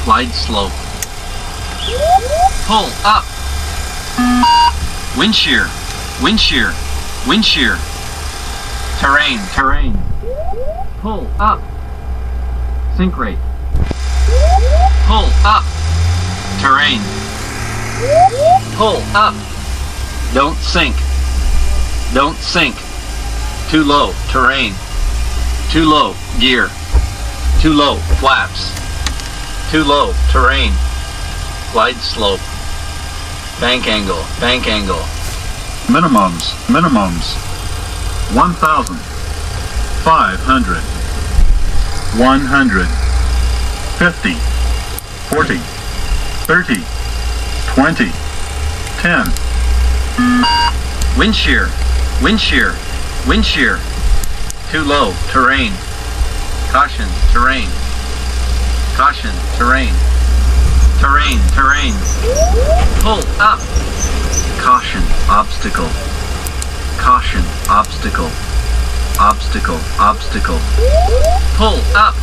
Glide slope. Pull up. Wind shear. Wind shear. Wind shear. Terrain. Terrain. Pull up. Sink rate. Pull up. Terrain. Pull up. Don't sink. Don't sink. Too low. Terrain. Too low. Gear. Too low. Flaps. Too low. Terrain. Glide slope. Bank angle. Bank angle. Minimums. Minimums. 1,000. 500. 100. 50. 40. 30. 20. 10. Wind shear. Wind shear. Wind shear. Too low. Terrain. Caution. Terrain. Caution. Terrain. Terrain. Terrain. Pull up. Caution. Obstacle. Caution. Obstacle. Obstacle. Obstacle. Pull up.